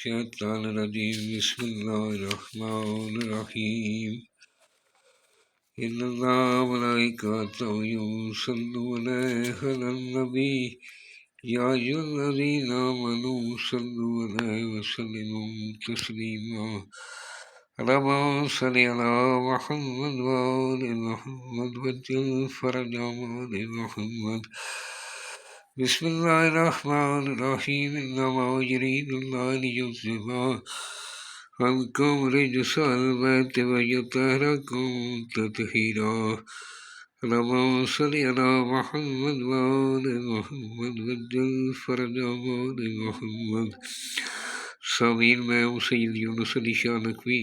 الشيطان الرجيم بسم الله الرحمن الرحيم إن الله وملائكته يصلون على النبي يا أيها الذين آمنوا صلوا عليه وسلموا تسليما اللهم صل على محمد وآل محمد وجل فرجهم آل محمد بسم الله الرحمن الرحيم إنما يريد الله ليذهب عنكم رجس البيت ويطهركم تطهيرا اللهم صل على محمد وآل محمد وجل فرجهم آل محمد سامعین میں ہوں سید یونس علی شاہ نقوی،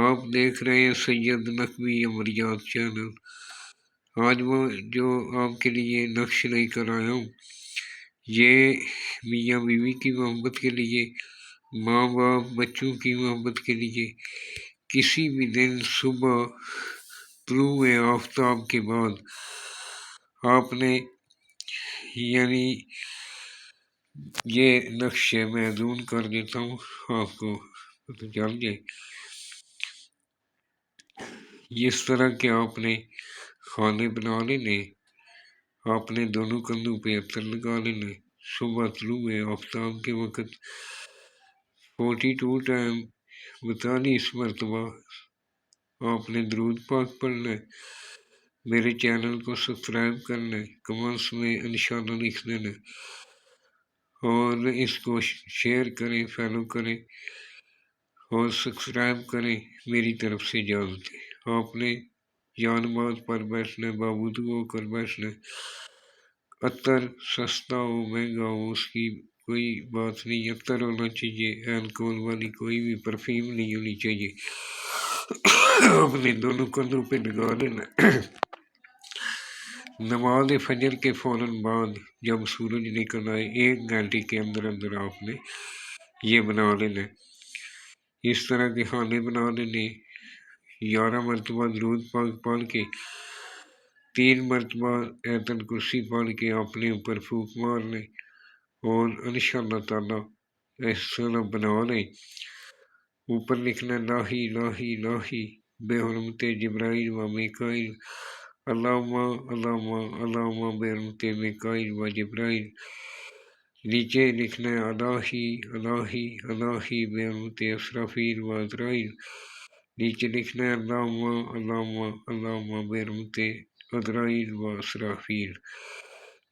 آپ دیکھ رہے ہیں سید نقوی عمریات چینل۔ آج وہ جو آپ کے لیے نقش لے کر آیا ہوں، یہ میاں بیوی کی محبت کے لیے، ماں باپ بچوں کی محبت کے لیے، کسی بھی دن صبح طلوع آفتاب کے بعد آپ نے یعنی یہ نقش محدود کر دیتا ہوں، آپ کو پتہ چل جائے۔ اس طرح کہ آپ نے کھانے بنا لینے، آپ نے دونوں کندھوں پہ عطر لگا لینا، صبح طلوع آفتاب کے وقت 42 ٹائم 42 مرتبہ آپ نے درود پاک پڑھنا ہے، میرے چینل کو سبسکرائب کرنا ہے، کمنٹس میں انشاءاللہ لکھ دینا ہے، اور اس کو شیئر کریں، فالو کریں اور سبسکرائب کریں، میری طرف سے اجازت ہے۔ آپ نے یا نماز پر بیٹھنا ہے، بابودو ہو کر بیٹھنا ہے، عطر سستا ہو مہنگا ہو اس کی کوئی بات نہیں، عطر ہونا چاہیے، الکوہل والی کوئی بھی پرفیوم نہیں ہونی چاہیے، آپ نے دونوں کندھوں پہ لگا لینا۔ نماز فجر کے فوراً بعد جب سورج نکل آئے 1 گھنٹے کے اندر اندر آپ نے یہ بنا لینا، اس طرح کے کھانے بنا لینے، 11 مرتبہ درود پاک پڑھ کے 3 مرتبہ آیت الکرسی پڑھ کے اپنے اوپر پھونک مار لیں، اور انشاءاللہ تعالی اس طرح بنا لیں۔ اوپر لکھنا لاہی لاہی لاہی بے حرمت جبرائیل و میکائیل، اللہم اللہم بے حرمت میکائیل و جبرائیل۔ نیچے لکھنا ہے الہی الہی الہی بے حرمت اسرافیل و عزرائیل۔ نیچے لکھنا ہے اللہم اللہم بے حرمت عزرائیل و اسرافیل۔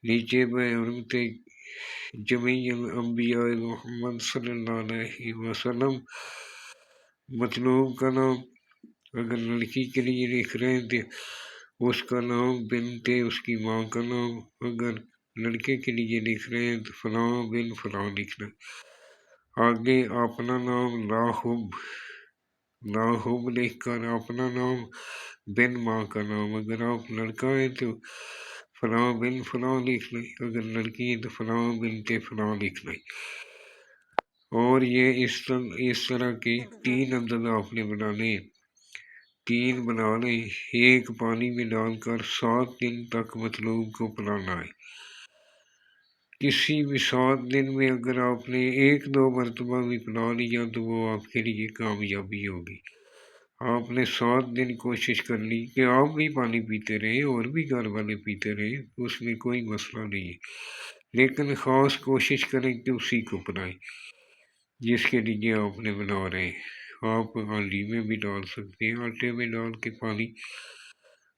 نیچے بے حرمت جمیع الانبیاء محمد صلی اللہ علیہ وسلم۔ مطلوب کا نام اگر لڑکی کے لیے لکھ رہے ہیں تو اس کا نام، بنت اس کی ماں کا نام، اگر لڑکے کے لیے لکھ رہے ہیں تو فلاں بن فلاں لکھنا۔ آگے اپنا نام لاہب لکھ کر اپنا نام بن ماں کا نام، اگر آپ لڑکا ہے تو فلاں بن فلاں لکھ لیں، اگر لڑکی ہے تو فلاں بنت فلاں لکھ لیں۔ اور یہ اس طرح کے 3 عدد آپ نے بنانے ہیں، 3 بنا لیں، 1 پانی میں ڈال کر 7 دن تک مطلوب کو پلانا ہے۔ کسی بھی 7 دن میں اگر آپ نے 1-2 مرتبہ بھی پلا لیا تو وہ آپ کے لیے کامیابی ہوگی۔ آپ نے 7 دن کوشش کر لی کہ آپ بھی پانی پیتے رہے اور بھی گھر والے پیتے رہے، اس میں کوئی مسئلہ نہیں ہے، لیکن خاص کوشش کریں کہ اسی کو پلائیں جس کے لیے آپ نے بنا رہے ہیں۔ آپ ہانڈی میں بھی ڈال سکتے ہیں، آٹے میں ڈال کے پانی،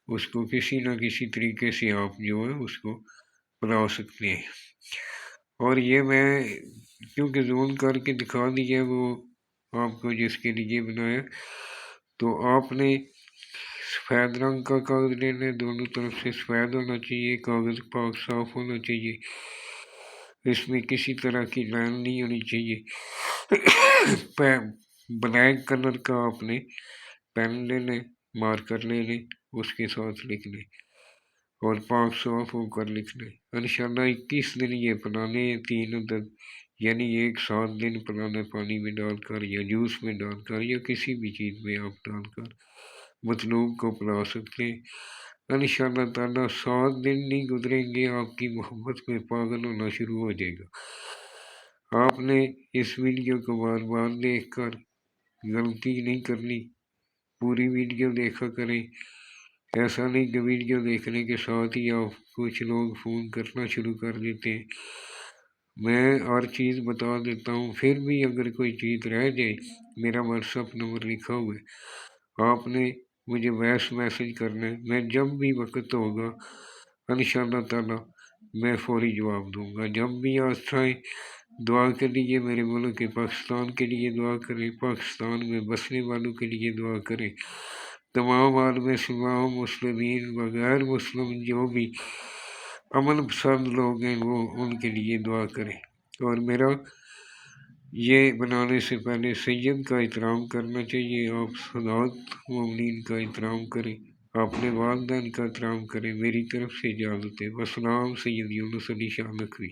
اس کو کسی نہ کسی طریقے سے آپ جو ہے اس کو پلا سکتے ہیں۔ اور یہ میں کیونکہ زوم کر کے دکھا دیا وہ آپ کو جس کے لیے بنایا، تو آپ نے سفید رنگ کا کاغذ لینا ہے، دونوں طرف سے سفید ہونا چاہیے، کاغذ پاک صاف ہونا چاہیے، اس میں کسی طرح کی لائن نہیں ہونی چاہیے۔ بلیک کلر کا آپ نے پین لے لیں، مارکر لے لیں، اس کے ساتھ لکھ لیں اور پاک صاف ہو کر لکھ لیں۔ انشاءاللہ 21 دن یہ پلانے ہیں، 3 عدد، یعنی 7 دن پلانا پانی میں ڈال کر یا جوس میں ڈال کر یا کسی بھی چیز میں آپ ڈال کر مطلوب کو پلا سکتے ہیں۔ انشاءاللہ تعالیٰ 7 دن نہیں گزریں گے، آپ کی محبت میں پاگل ہونا شروع ہو جائے گا۔ آپ نے اس ویڈیو کو بار بار دیکھ کر غلطی نہیں کرنی، پوری ویڈیو دیکھا کریں۔ ایسا نہیں کہ ویڈیو دیکھنے کے ساتھ ہی آپ کچھ لوگ فون کرنا شروع کر دیتے ہیں۔ میں ہر چیز بتا دیتا ہوں، پھر بھی اگر کوئی چیز رہ جائے، میرا واٹس ایپ نمبر لکھا ہوا ہے، آپ نے مجھے وائس میسج کرنا ہے، میں جب بھی وقت ہوگا انشاءاللہ تعالی میں فوری جواب دوں گا۔ جب بھی آپ آئیں دعا کے لیے میرے ملک پاکستان کے لیے دعا کریں، پاکستان میں بسنے والوں کے لیے دعا کریں، تمام عالم اسلام مسلمین بغیر مسلم جو بھی امن پسند لوگ ہیں وہ ان کے لیے دعا کریں۔ اور میرا یہ بنانے سے پہلے سید کا احترام کرنا چاہیے، آپ سادات مومنین کا احترام کریں، اپنے والدین کا احترام کریں۔ میری طرف سے اجازت ہے۔ والسلام، سید یونس علی شاہ نقوی۔